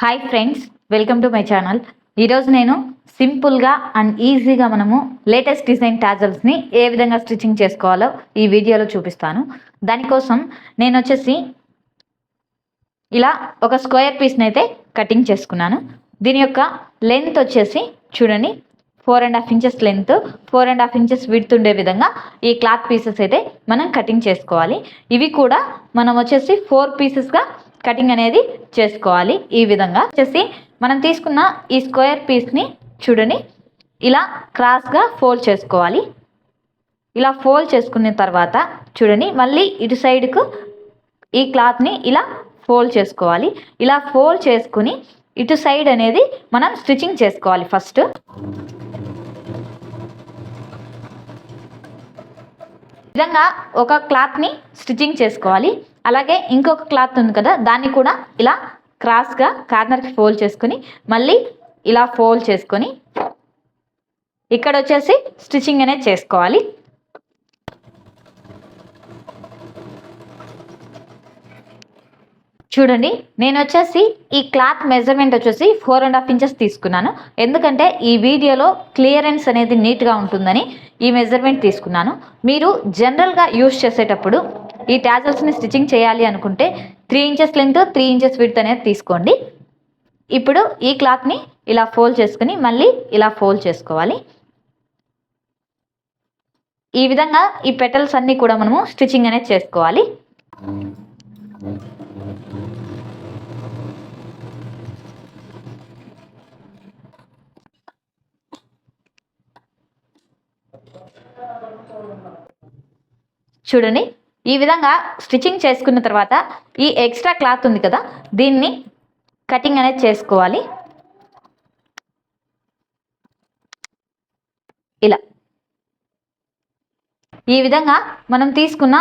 Hi friends, welcome to my channel. ఈరోజు నేను సింపుల్గా అండ్ ఈజీగా మనము లేటెస్ట్ డిజైన్ టాజల్స్ని ఏ విధంగా స్టిచ్చింగ్ చేసుకోవాలో ఈ వీడియోలో చూపిస్తాను. దానికోసం నేను వచ్చేసి ఇలా ఒక స్క్వేర్ పీస్ని అయితే కటింగ్ చేసుకున్నాను. దీని యొక్క లెంత్ వచ్చేసి చూడండి 4.5 ఇంచెస్ లెంత్, 4.5 ఇంచెస్ విడ్త్ ఉండే విధంగా ఈ క్లాత్ పీసెస్ అయితే మనం కటింగ్ చేసుకోవాలి. ఇవి కూడా మనం వచ్చేసి 4 పీసెస్గా కటింగ్ అనేది చేసుకోవాలి. ఈ విధంగా వచ్చేసి మనం తీసుకున్న ఈ స్క్వేర్ పీస్ని చూడండి ఇలా క్రాస్గా ఫోల్డ్ చేసుకోవాలి. ఇలా ఫోల్డ్ చేసుకున్న తర్వాత చూడండి మళ్ళీ ఇటు సైడ్కు ఈ క్లాత్ని ఇలా ఫోల్డ్ చేసుకోవాలి. ఇలా ఫోల్డ్ చేసుకుని ఇటు సైడ్ అనేది మనం స్టిచ్చింగ్ చేసుకోవాలి. ఫస్ట్ విధంగా ఒక క్లాత్ని స్టిచ్చింగ్ చేసుకోవాలి. అలాగే ఇంకొక క్లాత్ ఉంది కదా, దాన్ని కూడా ఇలా క్రాస్గా కార్నర్కి ఫోల్డ్ చేసుకొని మళ్ళీ ఇలా ఫోల్డ్ చేసుకొని ఇక్కడ వచ్చేసి స్టిచ్చింగ్ అనేది చేసుకోవాలి. చూడండి నేను వచ్చేసి ఈ క్లాత్ మెజర్మెంట్ వచ్చేసి 4.5 ఇంచెస్ తీసుకున్నాను. ఎందుకంటే ఈ వీడియోలో క్లియరెన్స్ అనేది నీట్గా ఉంటుందని ఈ మెజర్మెంట్ తీసుకున్నాను. మీరు జనరల్గా యూజ్ చేసేటప్పుడు ఈ టాజల్స్ని స్టిచ్చింగ్ చేయాలి అనుకుంటే 3 ఇంచెస్ లెంత్, 3 ఇంచెస్ విడ్త్ అనేది తీసుకోండి. ఇప్పుడు ఈ క్లాత్ని ఇలా ఫోల్డ్ చేసుకుని మళ్ళీ ఇలా ఫోల్డ్ చేసుకోవాలి. ఈ విధంగా ఈ పెటల్స్ అన్నీ కూడా మనము స్టిచ్చింగ్ అనేది చేసుకోవాలి. చూడండి ఈ విధంగా స్టిచ్చింగ్ చేసుకున్న తర్వాత ఈ ఎక్స్ట్రా క్లాత్ ఉంది కదా, దీన్ని కటింగ్ అనేది చేసుకోవాలి. ఇలా ఈ విధంగా మనం తీసుకున్న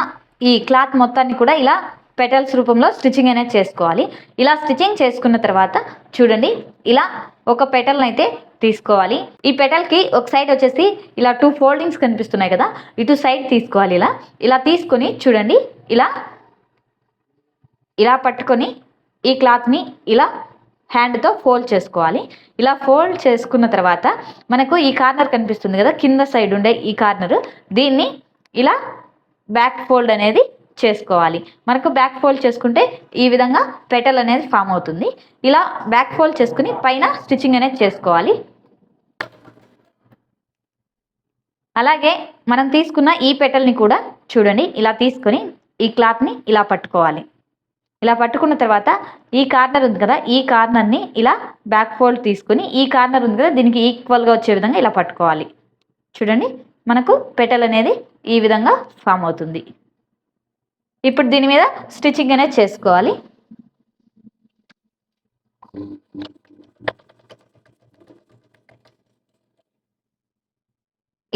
ఈ క్లాత్ మొత్తాన్ని కూడా ఇలా పెటల్స్ రూపంలో స్టిచ్చింగ్ అనేది చేసుకోవాలి. ఇలా స్టిచ్చింగ్ చేసుకున్న తర్వాత చూడండి ఇలా ఒక పెటల్ని అయితే తీసుకోవాలి. ఈ పెటల్కి ఒక సైడ్ వచ్చేసి ఇలా 2 ఫోల్డింగ్స్ కనిపిస్తున్నాయి కదా, ఇటు సైడ్ తీసుకోవాలి. ఇలా తీసుకొని చూడండి ఇలా పట్టుకొని ఈ క్లాత్ని ఇలా హ్యాండ్తో ఫోల్డ్ చేసుకోవాలి. ఇలా ఫోల్డ్ చేసుకున్న తర్వాత మనకు ఈ కార్నర్ కనిపిస్తుంది కదా, కింద సైడ్ ఉండే ఈ కార్నర్, దీన్ని ఇలా బ్యాక్ ఫోల్డ్ అనేది చేసుకోవాలి. మనకు బ్యాక్ ఫోల్డ్ చేసుకుంటే ఈ విధంగా పెటల్ అనేది ఫామ్ అవుతుంది. ఇలా బ్యాక్ ఫోల్డ్ చేసుకుని పైన స్టిచ్చింగ్ అనేది చేసుకోవాలి. అలాగే మనం తీసుకున్న ఈ పెటల్ని కూడా చూడండి ఇలా తీసుకొని ఈ క్లాత్ని ఇలా పట్టుకోవాలి. ఇలా పట్టుకున్న తర్వాత ఈ కార్నర్ ఉంది కదా, ఈ కార్నర్ని ఇలా బ్యాక్ ఫోల్డ్ తీసుకొని ఈ కార్నర్ ఉంది కదా, దీనికి ఈక్వల్గా వచ్చే విధంగా ఇలా పట్టుకోవాలి. చూడండి మనకు పెటల్ అనేది ఈ విధంగా ఫామ్ అవుతుంది. ఇప్పుడు దీని మీద స్టిచ్చింగ్ అనేది చేసుకోవాలి.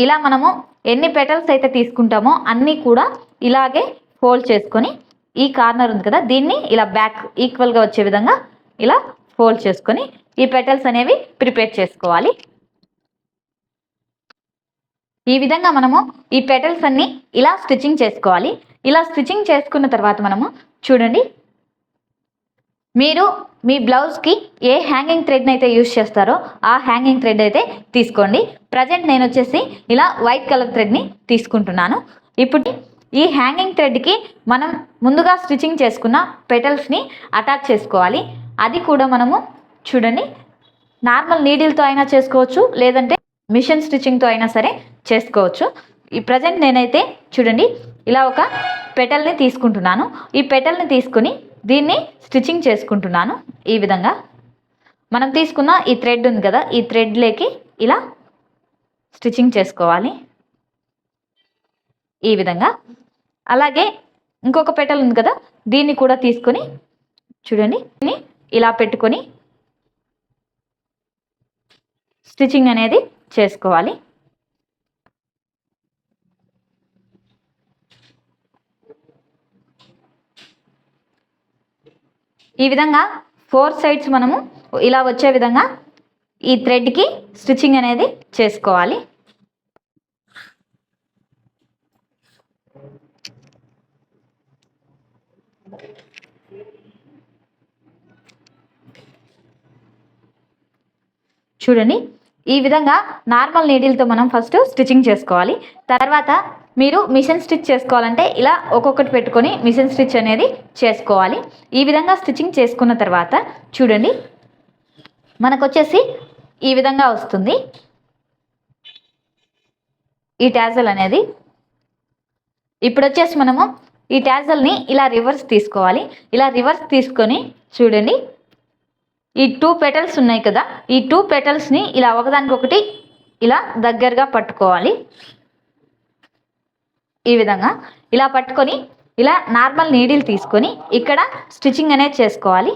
ఇలా మనము ఎన్ని పెటల్స్ అయితే తీసుకుంటామో అన్నీ కూడా ఇలాగే ఫోల్డ్ చేసుకొని ఈ కార్నర్ ఉంది కదా, దీన్ని ఇలా బ్యాక్ ఈక్వల్గా వచ్చే విధంగా ఇలా ఫోల్డ్ చేసుకొని ఈ పెటల్స్ అనేవి ప్రిపేర్ చేసుకోవాలి. ఈ విధంగా మనము ఈ పెటల్స్ అన్ని ఇలా స్టిచ్చింగ్ చేసుకోవాలి. ఇలా స్టిచ్చింగ్ చేసుకున్న తర్వాత మనము చూడండి మీరు మీ బ్లౌజ్కి ఏ హ్యాంగింగ్ థ్రెడ్ని అయితే యూజ్ చేస్తారో ఆ హ్యాంగింగ్ థ్రెడ్ అయితే తీసుకోండి. ప్రజెంట్ నేను వచ్చేసి ఇలా వైట్ కలర్ థ్రెడ్ని తీసుకుంటున్నాను. ఇప్పుడు ఈ హ్యాంగింగ్ థ్రెడ్కి మనం ముందుగా స్టిచ్చింగ్ చేసుకున్న పెటల్స్ని అటాచ్ చేసుకోవాలి. అది కూడా మనము చూడండి నార్మల్ నీడిల్తో అయినా చేసుకోవచ్చు, లేదంటే మిషన్ స్టిచ్చింగ్తో అయినా సరే చేసుకోవచ్చు. ఈ ప్రజెంట్ నేనైతే చూడండి ఇలా ఒక పెటల్ని తీసుకుంటున్నాను. ఈ పెటల్ని తీసుకుని దీన్ని స్టిచ్చింగ్ చేసుకుంటున్నాను. ఈ విధంగా మనం తీసుకున్న ఈ థ్రెడ్ ఉంది కదా, ఈ థ్రెడ్లోకి ఇలా స్టిచ్చింగ్ చేసుకోవాలి ఈ విధంగా. అలాగే ఇంకొక పెటల్ ఉంది కదా, దీన్ని కూడా తీసుకొని చూడండి ఇలా పెట్టుకొని స్టిచ్చింగ్ అనేది చేసుకోవాలి. ఈ విధంగా 4 సైడ్స్ మనము ఇలా వచ్చే విధంగా ఈ థ్రెడ్కి స్టిచ్చింగ్ అనేది చేసుకోవాలి. చూడండి, ఈ విధంగా నార్మల్ నీడిల్తో మనం ఫస్ట్ స్టిచ్చింగ్ చేసుకోవాలి. తర్వాత మీరు మిషన్ స్టిచ్ చేసుకోవాలంటే ఇలా ఒక్కొక్కటి పెట్టుకొని మిషన్ స్టిచ్ అనేది చేసుకోవాలి. ఈ విధంగా స్టిచ్చింగ్ చేసుకున్న తర్వాత చూడండి, మనకు వచ్చేసి ఈ విధంగా వస్తుంది ఈ టాజల్ అనేది. ఇప్పుడు వచ్చేసి మనము ఈ టాజల్ని ఇలా రివర్స్ తీసుకోవాలి. ఇలా రివర్స్ తీసుకొని చూడండి, ఈ 2 పెటల్స్ ఉన్నాయి కదా, ఈ 2 పెటల్స్ని ఇలా ఒకదానికొకటి ఇలా దగ్గరగా పట్టుకోవాలి. ఈ విధంగా ఇలా పట్టుకొని ఇలా నార్మల్ నీడిల్ తీసుకొని ఇక్కడ స్టిచ్చింగ్ అనేది చేసుకోవాలి.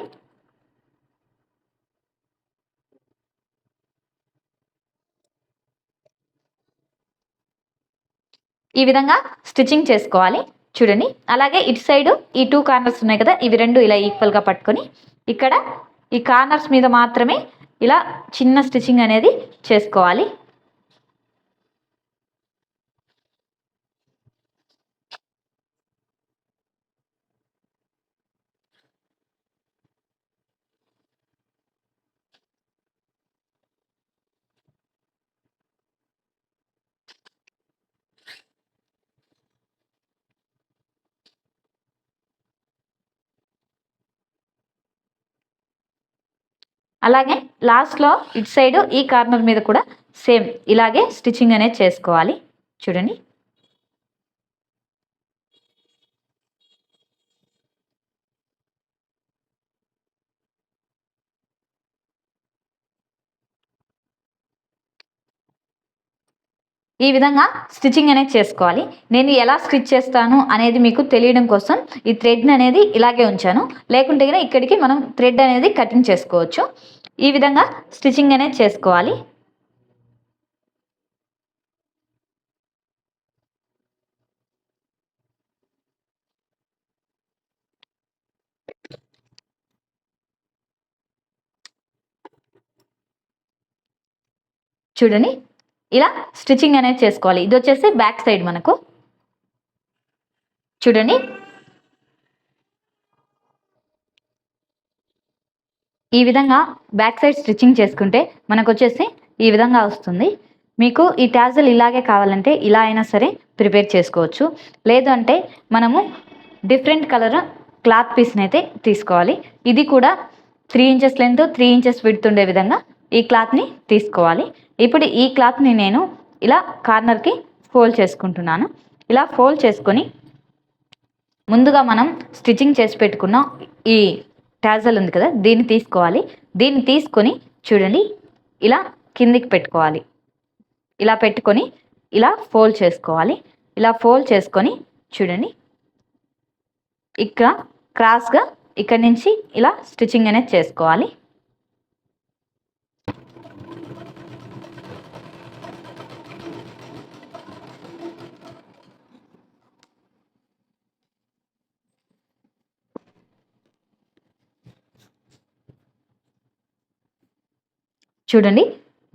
ఈ విధంగా స్టిచ్చింగ్ చేసుకోవాలి చూడండి. అలాగే ఇటు సైడ్ ఈ 2 కార్నర్స్ ఉన్నాయి కదా, ఇవి రెండు ఇలా ఈక్వల్గా పట్టుకొని ఇక్కడ ఈ కార్నర్స్ మీద మాత్రమే ఇలా చిన్న స్టిచ్చింగ్ అనేది చేసుకోవాలి. అలాగే లాస్ట్లో ఇటు సైడ్ ఈ కార్నర్ మీద కూడా సేమ్ ఇలాగే స్టిచ్చింగ్ అనేది చేసుకోవాలి చూడండి. ఈ విధంగా స్టిచ్చింగ్ అనేది చేసుకోవాలి. నేను ఎలా స్టిచ్ చేస్తాను అనేది మీకు తెలియడం కోసం ఈ థ్రెడ్ అనేది ఇలాగే ఉంచాను. లేకుంటే ఇక్కడికి మనం థ్రెడ్ అనేది కటింగ్ చేసుకోవచ్చు. ఈ విధంగా స్టిచ్చింగ్ అనేది చేసుకోవాలి. చూడండి, ఇలా స్టిచ్చింగ్ అనేది చేసుకోవాలి. ఇది వచ్చేసి బ్యాక్ సైడ్ మనకు చూడండి. ఈ విధంగా బ్యాక్ సైడ్ స్టిచ్చింగ్ చేసుకుంటే మనకు వచ్చేసి ఈ విధంగా వస్తుంది. మీకు ఈ టాజల్ ఇలాగే కావాలంటే ఇలా అయినా సరే ప్రిపేర్ చేసుకోవచ్చు. లేదు అంటే మనము డిఫరెంట్ కలర్ క్లాత్ పీస్ని అయితే తీసుకోవాలి. ఇది కూడా 3 ఇంచెస్ లెంత్ 3 ఇంచెస్ విడ్త్ ఉండే విధంగా ఈ క్లాత్ని తీసుకోవాలి. ఇప్పుడు ఈ క్లాత్ని నేను ఇలా కార్నర్కి ఫోల్డ్ చేసుకుంటున్నాను. ఇలా ఫోల్డ్ చేసుకొని ముందుగా మనం స్టిచ్చింగ్ చేసి పెట్టుకున్న ఈ టాజల్ ఉంది కదా, దీన్ని తీసుకోవాలి. దీన్ని తీసుకొని చూడండి, ఇలా కిందికి పెట్టుకోవాలి. ఇలా పెట్టుకొని ఇలా ఫోల్డ్ చేసుకోవాలి. ఇలా ఫోల్డ్ చేసుకొని చూడండి, ఇక్కడ క్రాస్గా ఇక్కడ నుంచి ఇలా స్టిచ్చింగ్ అనేది చేసుకోవాలి. చూడండి,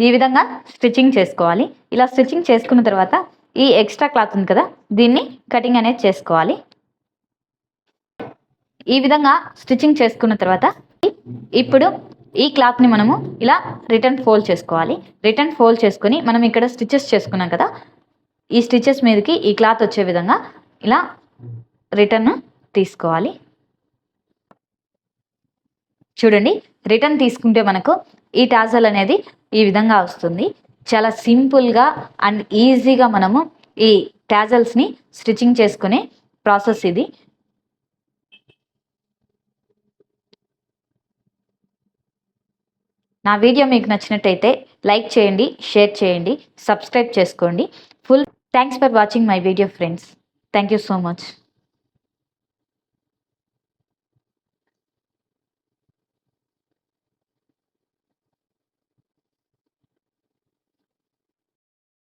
ఈ విధంగా స్టిచ్చింగ్ చేసుకోవాలి. ఇలా స్టిచ్చింగ్ చేసుకున్న తర్వాత ఈ ఎక్స్ట్రా క్లాత్ ఉంది కదా, దీన్ని కటింగ్ అనేది చేసుకోవాలి. ఈ విధంగా స్టిచ్చింగ్ చేసుకున్న తర్వాత ఇప్పుడు ఈ క్లాత్ని మనము ఇలా రిటర్న్ ఫోల్డ్ చేసుకోవాలి. రిటర్న్ ఫోల్డ్ చేసుకొని మనం ఇక్కడ స్టిచెస్ చేసుకున్నాం కదా, ఈ స్టిచెస్ మీదకి ఈ క్లాత్ వచ్చే విధంగా ఇలా రిటర్న్ తీసుకోవాలి. చూడండి, రిటర్న్ తీసుకుంటే మనకు ఈ టాజల్ అనేది ఈ విధంగా వస్తుంది. చాలా సింపుల్గా అండ్ ఈజీగా మనము ఈ టాజల్స్ని స్టిచ్చింగ్ చేసుకునే ప్రాసెస్ ఇది. నా వీడియో మీకు నచ్చినట్టయితే లైక్ చేయండి, షేర్ చేయండి, సబ్స్క్రైబ్ చేసుకోండి. Thanks for watching my video friends. Thank you so much.